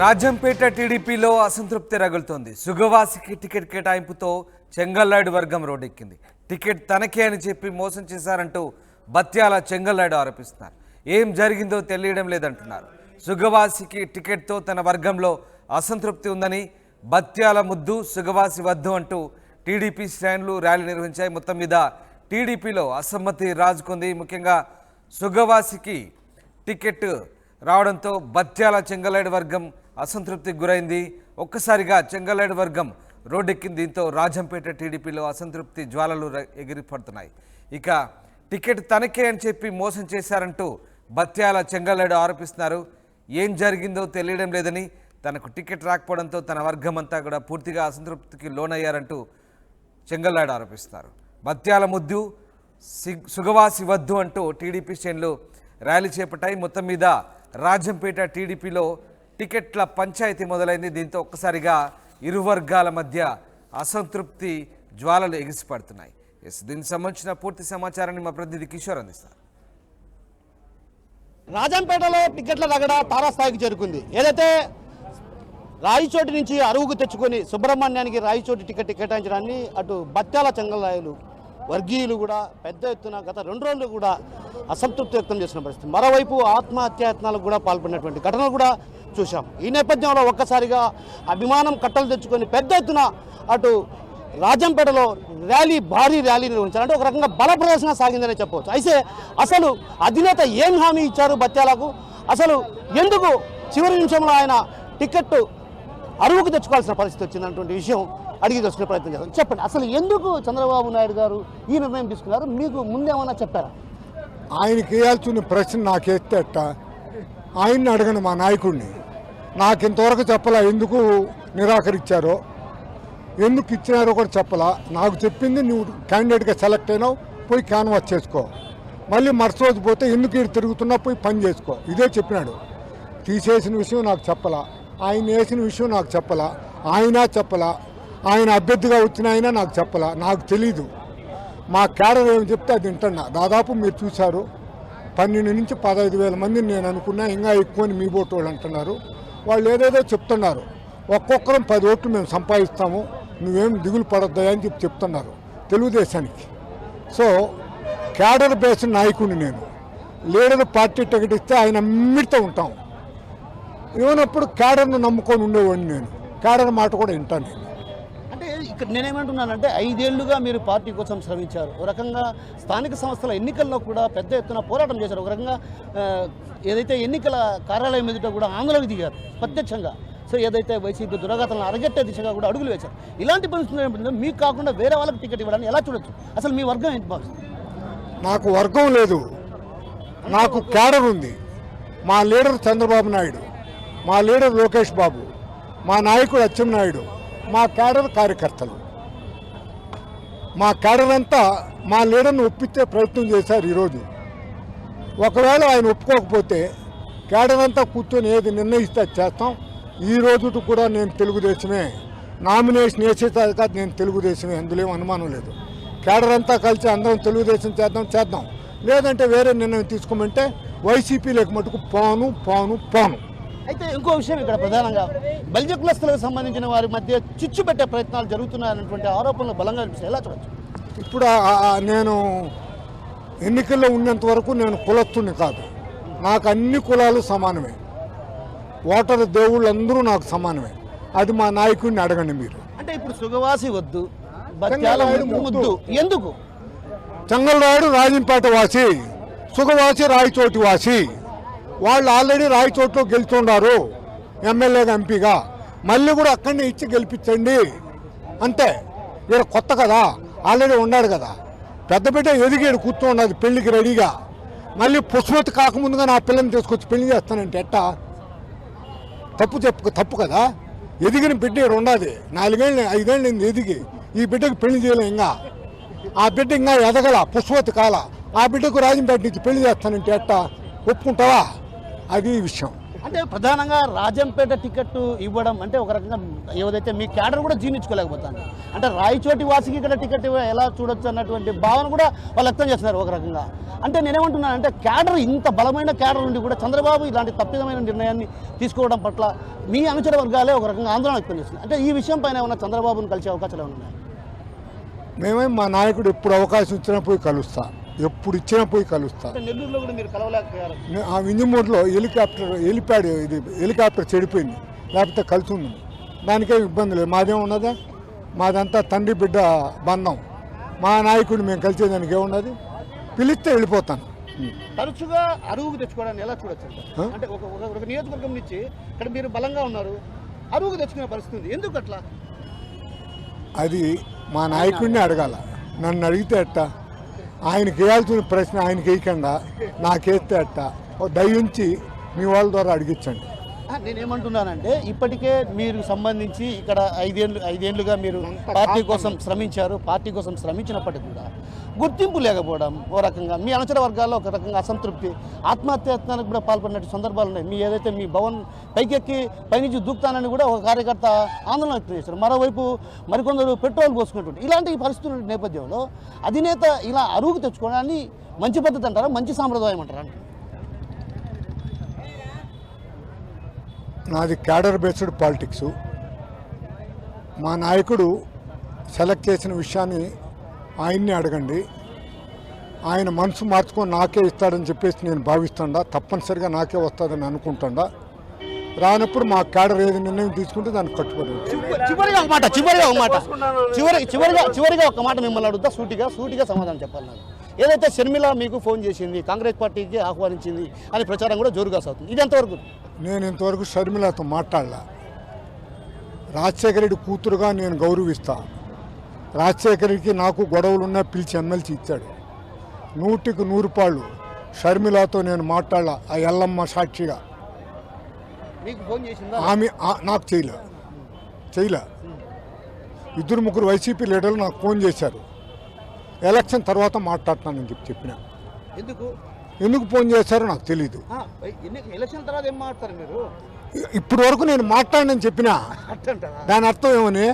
రాజంపేట టీడీపీలో అసంతృప్తి రగులుతోంది. సుగవాసికి టికెట్ కేటాయింపుతో చెంగల్నాయుడు వర్గం రోడ్డెక్కింది. టికెట్ తనకే అని చెప్పి మోసం చేశారంటూ బత్యాల చెంగల్నాయుడు ఆరోపిస్తున్నారు. ఏం జరిగిందో తెలియడం లేదంటున్నారు. సుగవాసికి టికెట్తో తన వర్గంలో అసంతృప్తి ఉందని బత్యాల ముద్దు సుగవాసి వద్దు అంటూ టీడీపీ శ్రేణులు ర్యాలీ నిర్వహించాయి. మొత్తం మీద టీడీపీలో అసమ్మతి రాజుకుంది. ముఖ్యంగా సుగవాసికి టికెట్ రావడంతో బత్యాల చెంగల్నాయుడు వర్గం అసంతృప్తికి గురైంది. ఒక్కసారిగా చెంగల్నాయుడు వర్గం రోడ్డెక్కింది. దీంతో రాజంపేట టీడీపీలో అసంతృప్తి జ్వాలలు ఎగిరిపడుతున్నాయి. ఇక టికెట్ తనకే అని చెప్పి మోసం చేశారంటూ బత్యాల చెంగల్నాయుడు ఆరోపిస్తున్నారు. ఏం జరిగిందో తెలియడం లేదని, తనకు టికెట్ రాకపోవడంతో తన వర్గం అంతా కూడా పూర్తిగా అసంతృప్తికి లోనయ్యారంటూ చెంగల్నాయుడు ఆరోపిస్తున్నారు. బత్యాల ముద్దు సుగవాసి వద్దు అంటూ టీడీపీ శ్రేణులు ర్యాలీ చేపట్టాయి. మొత్తం మీద రాజంపేట టీడీపీలో టికెట్ల పంచాయతీ మొదలైంది. దీంతో ఒక్కసారిగా ఇరు వర్గాల మధ్య అసంతృప్తి జ్వాలలు ఎగిసిపడుతున్నాయి. దీనికి సంబంధించిన పూర్తి సమాచారాన్ని మా ప్రతినిధి కిషోర్ అందిస్తారు. రాజంపేటలో టికెట్ల రగడ తారాస్థాయికి చేరుకుంది. ఏదైతే రాయచోటి నుంచి అరువుకు తెచ్చుకొని సుబ్రహ్మణ్యానికి రాయచోటి టికెట్ కేటాయించడాన్ని అటు బత్యాల చెంగల్నాయులు వర్గీయులు కూడా పెద్ద ఎత్తున గత 2 రోజులు కూడా అసంతృప్తి వ్యక్తం చేసిన పరిస్థితి. మరోవైపు ఆత్మహత్యాయత్నాలకు కూడా పాల్పడినటువంటి ఘటనలు కూడా చూశాం. ఈ నేపథ్యంలో ఒక్కసారిగా అభిమానం కట్టలు తెచ్చుకొని పెద్ద ఎత్తున అటు రాజంపేటలో భారీ ర్యాలీ నిర్వహించారు. అంటే ఒక రకంగా బల ప్రదర్శన సాగిందనే చెప్పవచ్చు. అయితే అసలు అధినేత ఏం హామీ ఇచ్చారు బత్యాలకు, అసలు ఎందుకు చివరి నిమిషంలో ఆయన టికెట్ అరువుకు తెచ్చుకోవాల్సిన పరిస్థితి వచ్చిందన్నటువంటి విషయం అడిగి తెచ్చుకునే ప్రయత్నం చేస్తాం. చెప్పండి, అసలు ఎందుకు చంద్రబాబు నాయుడు గారు ఈ నిర్ణయం తీసుకున్నారు? మీకు ముందేమన్నా చెప్పారా? ఆయనకి వేయాల్సిన ప్రశ్న నాకేస్తే అట్ట ఆయన్ని అడగను, మా నాయకుడిని. నాకు ఇంతవరకు చెప్పలా ఎందుకు నిరాకరించారో, ఎందుకు ఇచ్చినారో కూడా చెప్పలా. నాకు చెప్పింది నువ్వు క్యాండిడేట్గా సెలెక్ట్ అయినావు, పోయి క్యాన్వాస్ చేసుకో, మళ్ళీ మరుసటి రోజు పోతే ఎందుకు ఇక్కడ తిరుగుతున్నా పోయి పని చేసుకో, ఇదే చెప్పినాడు. తీసేసిన విషయం నాకు చెప్పలా, ఆయన వేసిన విషయం నాకు చెప్పలా, ఆయన చెప్పలా, ఆయన అభ్యర్థిగా వచ్చిన ఆయన నాకు చెప్పలా. నాకు తెలీదు. మా క్యాడర్ ఏమి చెప్తే అది వింటున్నా. దాదాపు మీరు చూశారు, 12 నుంచి 15,000 మందిని నేను అనుకున్నా, ఇంకా ఎక్కువని మీ ఓటు వాళ్ళు అంటున్నారు. వాళ్ళు ఏదేదో చెప్తున్నారు. ఒక్కొక్కరం 10 ఓట్లు మేము సంపాదిస్తాము, నువ్వేం దిగులు పడొద్దా అని చెప్తున్నారు తెలుగుదేశానికి. సో క్యాడర్ బేస్డ్ నాయకుడిని నేను. లీడర్ పార్టీ టికెట్ ఇస్తే ఆయన అమ్మిడితో ఉంటాం. ఏమైనప్పుడు క్యాడర్ను నమ్ముకొని ఉండేవాడిని నేను. క్యాడర్ మాట కూడా వింటాను నేను. అంటే ఇక్కడ నేనేమంటున్నానంటే 5 ఏళ్లుగా మీరు పార్టీ కోసం శ్రమించారు. ఒక రకంగా స్థానిక సంస్థల ఎన్నికల్లో కూడా పెద్ద ఎత్తున పోరాటం చేశారు. ఒక రకంగా ఏదైతే ఎన్నికల కార్యాలయం ఎదుట కూడా ఆందోళనకు దిగారు ప్రత్యక్షంగా. సో ఏదైతే వైసీపీ దురాగతలను అరగట్టే దిశగా కూడా అడుగులు వేశారు. ఇలాంటి పరిస్థితులు మీకు కాకుండా వేరే వాళ్ళకి టికెట్ ఇవ్వడానికి ఎలా చూడొచ్చు? అసలు మీ వర్గం ఏంటి భావిస్తుంది? నాకు వర్గం లేదు, నాకు క్యాడర్ ఉంది. మా లీడర్ చంద్రబాబు నాయుడు, మా లీడర్ లోకేష్ బాబు, మా నాయకుడు అచ్చెన్నాయుడు, మా క్యాడర్ కార్యకర్తలు. మా క్యాడర్ అంతా మా లీడర్ను ఒప్పించే ప్రయత్నం చేశారు ఈరోజు. ఒకవేళ ఆయన ఒప్పుకోకపోతే క్యాడర్ అంతా కూర్చొని ఏది నిర్ణయిస్తే చేస్తాం. ఈ రోజు కూడా నేను తెలుగుదేశమే, నామినేషన్ వేసేదాకా నేను తెలుగుదేశమే, అందులో ఏం అనుమానం లేదు. క్యాడర్ అంతా కలిసి అందరం తెలుగుదేశం చేద్దాం. లేదంటే వేరే నిర్ణయం తీసుకోమంటే వైసీపీలకు మటుకు పోను. అయితే ఇంకో విషయం, ఇక్కడ ప్రధానంగా బలిజ కులస్తులకు సంబంధించిన వారి మధ్య చిచ్చు పెట్టే ప్రయత్నాలు జరుగుతున్నాయన్నటువంటి ఆరోపణలు బలంగా అనిపిస్తాయి. ఎలా చూడొచ్చు? ఇప్పుడు నేను ఎన్నికల్లో ఉన్నంత వరకు నేను కులస్తుని కాదు. నాకు అన్ని కులాలు సమానమే, ఓటర్ దేవుళ్ళు అందరూ నాకు సమానమే. అది మా నాయకుడిని అడగండి మీరు. అంటే ఇప్పుడు సుగవాసి వద్దు, బత్యాల ముద్దు ఎందుకు? చెంగల్నాయుడు రాజంపేట వాసి, సుగవాసి రాయచోటి వాసి. వాళ్ళు ఆల్రెడీ రాయచోట్లో గెలుచున్నారు ఎమ్మెల్యేగా, ఎంపీగా. మళ్ళీ కూడా అక్కడనే ఇచ్చి గెలిపించండి అంతే. ఇక్కడ కొత్త కదా, ఆల్రెడీ ఉన్నాడు కదా. పెద్ద బిడ్డ ఎదిగాడు, కూర్చోండి పెళ్లికి రెడీగా. మళ్ళీ పుష్పతి కాకముందుగా నా పిల్లని తీసుకొచ్చి పెళ్లి చేస్తానంటే ఎట్టా? తప్పు కదా. ఎదిగిన బిడ్డ ఇక్కడ ఉన్నది. 4 ఏళ్ళు 5 ఏళ్ళు ఎదిగి ఈ బిడ్డకు పెళ్లి చేయలేం. ఇంకా ఆ బిడ్డ ఇంకా ఎదగల, పుష్పతి కాల. ఆ బిడ్డకు రాజంపేట నుంచి పెళ్లి చేస్తానంటే ఎట్టా? ఒప్పుకుంటావా? అది విషయం. అంటే ప్రధానంగా రాజంపేట టికెట్ ఇవ్వడం అంటే ఒక రకంగా ఏదైతే మీ క్యాడర్ కూడా జీర్ణించుకోలేకపోతాను. అంటే రాయచోటి వాసికి ఇక్కడ టికెట్ ఎలా చూడొచ్చు అన్నటువంటి భావన కూడా వాళ్ళు వ్యక్తం చేస్తున్నారు ఒక రకంగా. అంటే నేనేమంటున్నాను అంటే క్యాడర్ ఇంత బలమైన క్యాడర్ నుండి కూడా చంద్రబాబు ఇలాంటి తప్పిదమైన నిర్ణయాన్ని తీసుకోవడం పట్ల మీ అనుచర వర్గాలే ఒక రకంగా ఆందోళన వ్యక్తం చేస్తుంది. అంటే ఈ విషయం పైన ఏమన్నా చంద్రబాబును కలిసే అవకాశాలు ఉన్నాయి? మేమే మా నాయకుడు ఎప్పుడు అవకాశం ఇచ్చినా పోయి కలుస్తా, ఎప్పుడు ఇచ్చినా పోయి కలుస్తా. నెల్లూరులో కూడా మీరు కలవలేకపోయారు. ఆ వింజమూరులో హెలికాప్టర్ చెడిపోయింది, లేకపోతే కలిసి ఉంది. దానికేం ఇబ్బంది లేదు. మాదేం ఉన్నదా? మాదంతా తండ్రి బిడ్డ బంధం. మా నాయకుడిని మేము కలిసేదానికి ఏమున్నది? పిలిస్తే వెళ్ళిపోతాను. తరచుగా అరువుకు తెచ్చుకోవడాన్ని ఎలా చూడొచ్చు? అంటే ఒక నియోజకవర్గం నుంచి ఇక్కడ మీరు బలంగా ఉన్నారు, అరువుకు తెచ్చుకునే పరిస్థితి ఉంది. ఎందుకు అట్లా? అది మా నాయకుడిని అడగాల. నన్ను అడిగితే అట్ట, ఆయనకి వేయాల్సిన ప్రశ్న ఆయనకి వేయకుండా నాకేస్తే అట్ట. దయించి మీ వాళ్ళ ద్వారా అడిగించండి. నేనేమంటున్నానంటే ఇప్పటికే మీరు సంబంధించి ఇక్కడ ఐదేళ్లుగా మీరు పార్టీ కోసం శ్రమించారు. పార్టీ కోసం శ్రమించినప్పటికీ కూడా గుర్తింపు లేకపోవడం ఓ రకంగా మీ అనుచర వర్గాల్లో ఒక రకంగా అసంతృప్తి, ఆత్మహత్యత్నానికి కూడా పాల్పడినట్టు సందర్భాలు ఉన్నాయి. మీ ఏదైతే మీ భవన్ పైకెక్కి పైనుంచి దూకుతానని కూడా ఒక కార్యకర్త ఆందోళన వ్యక్తం చేశారు. మరోవైపు మరికొందరు పెట్రోల్ పోసుకున్నటువంటి ఇలాంటి పరిస్థితుల నేపథ్యంలో అధినేత ఇలా అరువుకు తెచ్చుకోవడాన్ని మంచి పద్ధతి అంటారా, మంచి సాంప్రదాయం అంటారా? నాది క్యాడర్ బేస్డ్ పాలిటిక్సు. మా నాయకుడు సెలెక్ట్ చేసిన విషయాన్ని ఆయన్ని అడగండి. ఆయన మనసు మార్చుకొని నాకే ఇస్తాడని చెప్పేసి నేను భావిస్తుండా. తప్పనిసరిగా నాకే వస్తుందని అనుకుంటుండా. రానప్పుడు మా క్యాడర్ ఏది నిర్ణయం తీసుకుంటే దానికి కట్టుబడి. చివరిగా ఒక మాట మిమ్మల్ని అడుగుతా, సూటిగా సమాధానం చెప్పాలి. నాకు ఏదైతే షర్మిల మీకు ఫోన్ చేసింది, కాంగ్రెస్ పార్టీకి ఆహ్వానించింది అని ప్రచారం కూడా జోరుగా సాగుతుంది, ఇది ఎంతవరకు? నేను ఇంతవరకు షర్మిలతో మాట్లాడలా. రాజశేఖర రెడ్డి కూతురుగా నేను గౌరవిస్తా. రాజశేఖర రెడ్డికి నాకు గొడవలున్నా పిలిచి ఎమ్మెల్సీ ఇచ్చాడు. 100కి 100 పాళ్ళు షర్మిలతో నేను మాట్లాడాల. ఆ ఎల్లమ్మ సాక్షిగా ఆమె నాకు చేయలే. 2-3 వైసీపీ లీడర్లు నాకు ఫోన్ చేశారు. ఎలక్షన్ తర్వాత మాట్లాడుతానని చెప్పిన. ఎందుకు ఫోన్ చేశారో నాకు తెలీదు. ఇప్పటి వరకు నేను మాట్లాడనని చెప్పినా దాని అర్థం ఏమని?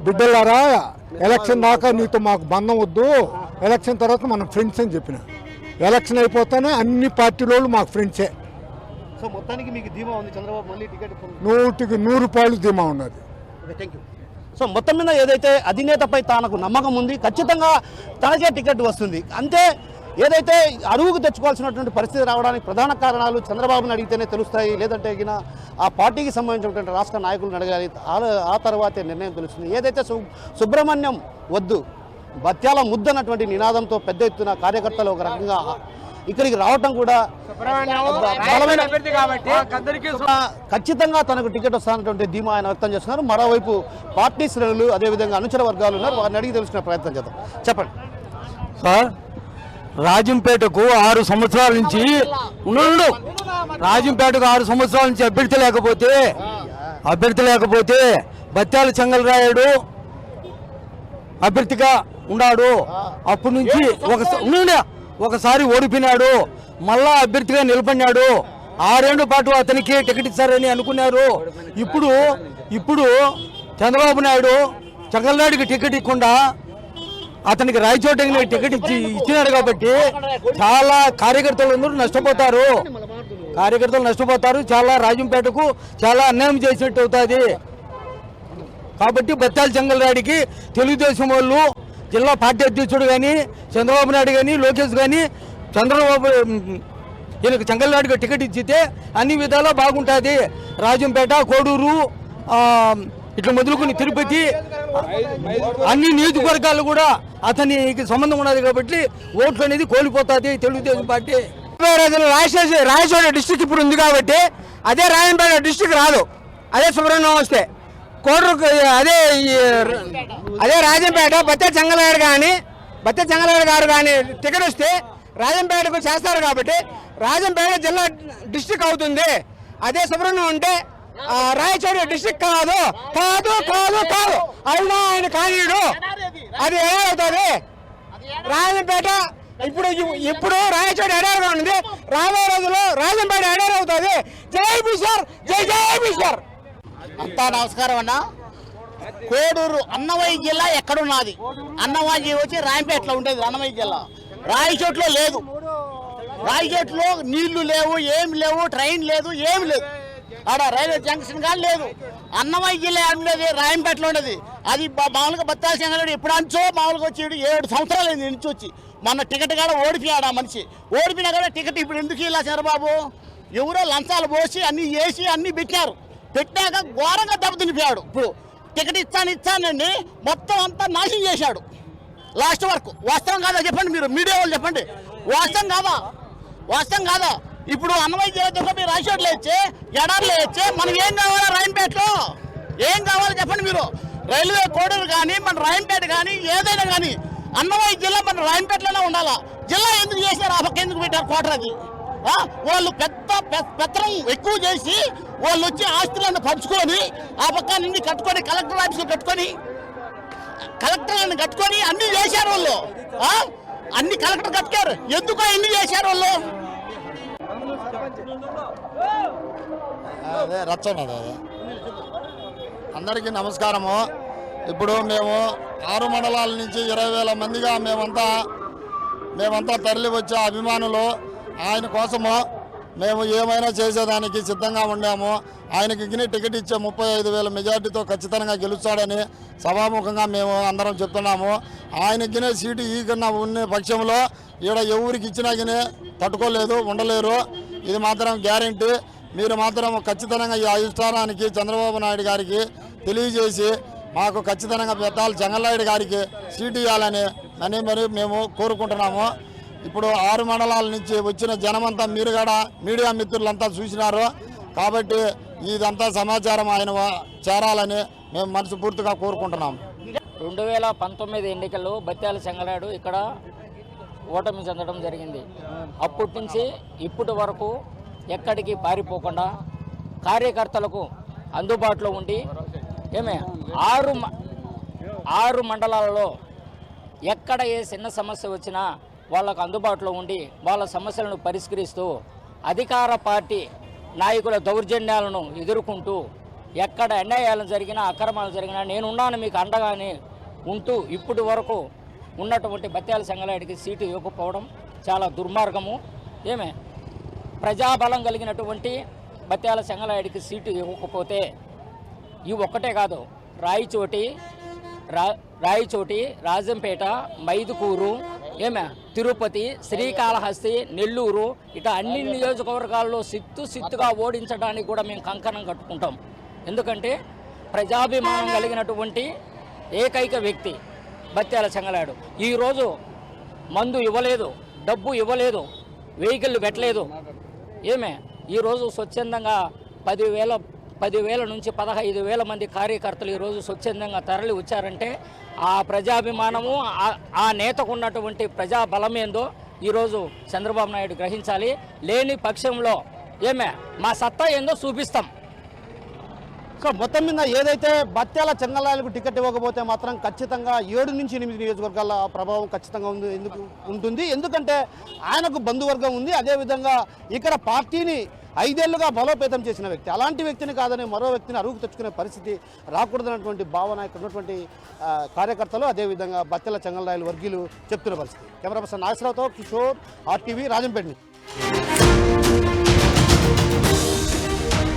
బిడ్డలారా, ఎలక్షన్ దాకా నీతో మాకు బంధం వద్దు, ఎలక్షన్ తర్వాత మనం ఫ్రెండ్స్ అని చెప్పిన. ఎలక్షన్ అయిపోతానే అన్ని పార్టీల మాకు ఫ్రెండ్సే. సో మొత్తానికి మీకు ధీమా ఉంది, చంద్రబాబు మళ్ళీ టికెట్ 100కి 100 పాళ్ళు ధీమా ఉన్నది. సో మొత్తం మీద ఏదైతే అధినేతపై తనకు నమ్మకం ఉంది, ఖచ్చితంగా తనకే టికెట్ వస్తుంది. అంతే ఏదైతే అరువుకు తెచ్చుకోవాల్సినటువంటి పరిస్థితి రావడానికి ప్రధాన కారణాలు చంద్రబాబుని అడిగితేనే తెలుస్తాయి, లేదంటే ఆ పార్టీకి సంబంధించినటువంటి రాష్ట్ర నాయకులను అడగాలి. ఆ తర్వాతే నిర్ణయం తెలుస్తుంది. ఏదైతే సుబ్రహ్మణ్యం వద్దు, బత్యాల ముద్దన్నటువంటి నినాదంతో పెద్ద ఎత్తున కార్యకర్తలు ఒక రకంగా ఇక్కడికి రావటం కూడా ఖచ్చితంగా తనకు టికెట్ వస్తానటువంటి ధీమా ఆయన వ్యక్తం చేస్తున్నారు. మరోవైపు పార్టీ శ్రేణులు అదేవిధంగా అనుచర వర్గాలు ఉన్నారు, వారిని అడిగి తెలుసుకునే ప్రయత్నం చేద్దాం. చెప్పండి సార్. రాజంపేటకు 6 సంవత్సరాల నుంచి రాజంపేటకు 6 సంవత్సరాల నుంచి అభ్యర్థి లేకపోతే బత్యాల చెంగలరాయుడు అభ్యర్థిగా ఉన్నాడు. అప్పటి నుంచి ఒకసారి ఓడిపోయినాడు, మళ్ళా అభ్యర్థిగా నిలబడినాడు. 6 ఏళ్ల పాటు అతనికి టికెట్ ఇచ్చారని అనుకున్నారు. ఇప్పుడు చంద్రబాబు నాయుడు చెంగలరాయుడికి టికెట్ ఇవ్వకుండా అతనికి రాయచోటికి టికెట్ ఇచ్చినాడు కాబట్టి చాలా కార్యకర్తలు నష్టపోతారు. చాలా రాజంపేటకు చాలా అన్యాయం చేసినట్టు అవుతుంది. కాబట్టి బత్యాల చెంగలరాయుడికి తెలుగుదేశం వాళ్ళు, జిల్లా పార్టీ అధ్యక్షుడు కానీ, చంద్రబాబు నాయుడు కానీ, లోకేష్ కానీ ఈయనకు చెంగలరాయుడికి టికెట్ ఇచ్చితే అన్ని విధాలా బాగుంటుంది. రాజంపేట, కోడూరు ఇట్లా మొదలుకొని తిరుపతి అన్ని నియోజకవర్గాలు కూడా అతనికి సంబంధం ఉన్నది కాబట్టి ఓట్లు అనేది కోల్పోతుంది తెలుగుదేశం పార్టీ. రాయచోటి డిస్టిక్ ఇప్పుడు ఉంది కాబట్టి అదే రాజంపేట డిస్టిక్ రాదు. అదే సుబ్రహ్మణ్యం వస్తే కోడూరు, అదే రాజంపేట బత్యాల చెంగలరాయుడు గారు కానీ టికెట్ వస్తే రాజంపేటకు చేస్తారు కాబట్టి రాజంపేట జిల్లా డిస్టిక్ అవుతుంది. అదే సుబ్రహ్మణ్యం అంటే రాయచోటి డిస్టిక్ కాదు. అయినా ఆయన కానీయుడు, అది ఎలా అవుతుంది? రాజంపేట ఇప్పుడు రాయచోటి ఎడారిగా ఉంది. రాబోయే రోజుల్లో రాజంపేట ఎడర్ అవుతుంది. జై బిషర్, జై జై బిషర్. అంతా నమస్కారం అన్న. కోడూరు అన్నమయ్య జిల్లా ఎక్కడున్నది? అన్నమయ్య వచ్చి రాయంపేటలో ఉండేది అన్నమయ్య జిల్లా. రాయచోట్లో లేదు, రాయచోట్లో నీళ్లు లేవు, ఏమి లేవు, ట్రైన్ లేదు, ఏమి లేదు, ఆడ రైల్వే జంక్షన్ కానీ లేదు. అన్నమయ్య జిల్లా ఉండేది రాయంపేటలో ఉండేది. అది మామూలుగా బత్తాల చెంగలుడు ఎప్పుడు అంచో మామూలుగా వచ్చి 7 సంవత్సరాలు అయింది నుంచి వచ్చి. మొన్న టికెట్ కాడ ఓడిపోయాడు ఆ మనిషి. ఓడిపోయినా కూడా టికెట్ ఇప్పుడు ఎందుకు ఇలా చంద్రబాబు? ఎవరో లంచాలు పోసి అన్ని వేసి అన్ని పెట్టారు. పెట్టాక ఘోరంగా దెబ్బతినిపోయాడు. ఇప్పుడు టికెట్ ఇచ్చానండి మొత్తం అంతా నాశనం చేశాడు లాస్ట్ వరకు. వాస్తవం కాదా చెప్పండి, మీరు మీడియా వాళ్ళు చెప్పండి. వాస్తవం కాదా? వాస్తవం కాదా? ఇప్పుడు అన్నమయ్య జిల్లా మీరు రాయచోట్లో ఇచ్చే, ఎడార్లో ఇచ్చే, మనకి ఏం కావాలా? రాయంపేటలో ఏం కావాలో చెప్పండి మీరు. రైల్వే కోడూరు కానీ మన రాయంపేట కానీ ఏదైనా కానీ అన్నమయ్య జిల్లా మన రాయంపేటలోనే ఉండాలా. జిల్లా ఎందుకు చేశారు? ఆ పక్క ఎందుకు పెట్టారు కోటర్? అది వాళ్ళు పెత్తనం ఎక్కువ చేసి వాళ్ళు వచ్చి ఆస్తులను పంచుకొని ఆ పక్క నుండి కట్టుకొని కలెక్టర్ ఆఫీసులు కట్టుకొని కలెక్టర్లను కట్టుకొని అన్ని చేశారు వాళ్ళు. అన్ని కలెక్టర్ కట్టారు. ఎందుకో ఎన్ని చేశారు వాళ్ళు? అదే రచ్చన్నది. అదే అందరికీ నమస్కారము. ఇప్పుడు మేము 6 మండలాల నుంచి 20,000 మందిగా మేమంతా తరలి వచ్చే అభిమానులు. ఆయన కోసము మేము ఏమైనా చేసేదానికి సిద్ధంగా ఉండాము. ఆయనకి టికెట్ ఇచ్చే 35,000 మెజార్టీతో ఖచ్చితంగా గెలుస్తాడని సభాముఖంగా మేము అందరం చెప్తున్నాము. ఆయనకి సీటు ఈకన్నా ఉన్న పక్షంలో ఈడ ఎవరికి ఇచ్చినా కానీ తట్టుకోలేదు, ఉండలేరు. ఇది మాత్రం గ్యారంటీ. మీరు మాత్రం ఖచ్చితంగా ఈ అధిష్టానానికి చంద్రబాబు నాయుడు గారికి తెలియజేసి మాకు ఖచ్చితంగా బత్తాల చెంగల్రాయుడు గారికి సీటు ఇవ్వాలని మరి మేము కోరుకుంటున్నాము. ఇప్పుడు 6 మండలాల నుంచి వచ్చిన జనమంతా మీరు కూడా మీడియా మిత్రులంతా చూసినారు కాబట్టి ఇదంతా సమాచారం ఆయన చేరాలని మేము మనస్ఫూర్తిగా కోరుకుంటున్నాము. 2019 ఎన్నికల్లో బత్యాల చెంగల్రాయుడు ఇక్కడ ఓటమి చెందడం జరిగింది. అప్పటి నుంచి ఇప్పటి వరకు ఎక్కడికి పారిపోకుండా కార్యకర్తలకు అందుబాటులో ఉండి 6 మండలాలలో ఎక్కడ ఏ చిన్న సమస్య వచ్చినా వాళ్ళకు అందుబాటులో ఉండి వాళ్ళ సమస్యలను పరిష్కరిస్తూ అధికార పార్టీ నాయకుల దౌర్జన్యాలను ఎదుర్కొంటూ ఎక్కడ అన్యాయాలు జరిగినా అక్రమాలు జరిగినా నేనున్నాను మీకు అండగానే ఉంటూ ఇప్పటి వరకు ఉన్నటువంటి బత్యాల చెంగల్రాయుడికి సీటు ఇవ్వకపోవడం చాలా దుర్మార్గము. ప్రజాబలం కలిగినటువంటి బత్యాల చెంగల్రాయుడికి సీటు ఇవ్వకపోతే ఇవి ఒక్కటే కాదు, రాయచోటి, రాజంపేట, మైదుకూరు, తిరుపతి, శ్రీకాళహస్తి, నెల్లూరు ఇట్లా అన్ని నియోజకవర్గాల్లో సిత్తుగా ఓడించడానికి కూడా మేము కంకణం కట్టుకుంటాం. ఎందుకంటే ప్రజాభిమానం కలిగినటువంటి ఏకైక వ్యక్తి బత్యాల చెంగల్రాయుడు. ఈరోజు మందు ఇవ్వలేదు, డబ్బు ఇవ్వలేదు, వెహికల్ పెట్టలేదు. ఈరోజు స్వచ్ఛందంగా 10,000 నుంచి 15,000 మంది కార్యకర్తలు ఈరోజు స్వచ్ఛందంగా తరలి వచ్చారంటే ఆ ప్రజాభిమానము ఆ నేతకు ఉన్నటువంటి ప్రజా బలమేందో ఈరోజు చంద్రబాబు నాయుడు గ్రహించాలి. లేని పక్షంలో మా సత్తా ఏందో చూపిస్తాం. సో మొత్తం మీద ఏదైతే బత్యాల చెంగల్రాయుడుకు టికెట్ ఇవ్వకపోతే మాత్రం ఖచ్చితంగా 7 నుంచి 8 నియోజకవర్గాల ప్రభావం ఖచ్చితంగా ఉంటుంది. ఎందుకంటే ఆయనకు బంధువర్గం ఉంది. అదేవిధంగా ఇక్కడ పార్టీని 5 ఏళ్లుగా బలోపేతం చేసిన వ్యక్తి. అలాంటి వ్యక్తిని కాదని మరో వ్యక్తిని అరువుకు తెచ్చుకునే పరిస్థితి రాకూడదన్నటువంటి భావన ఇక్కడ ఉన్నటువంటి కార్యకర్తలు, అదేవిధంగా బత్యాల చెంగల్రాయుడు వర్గీయులు చెప్తున్న పరిస్థితి. కెమెరా పర్సన్ నాగేశ్వరరావుతో కిషోర్, RTV, రాజంపేట.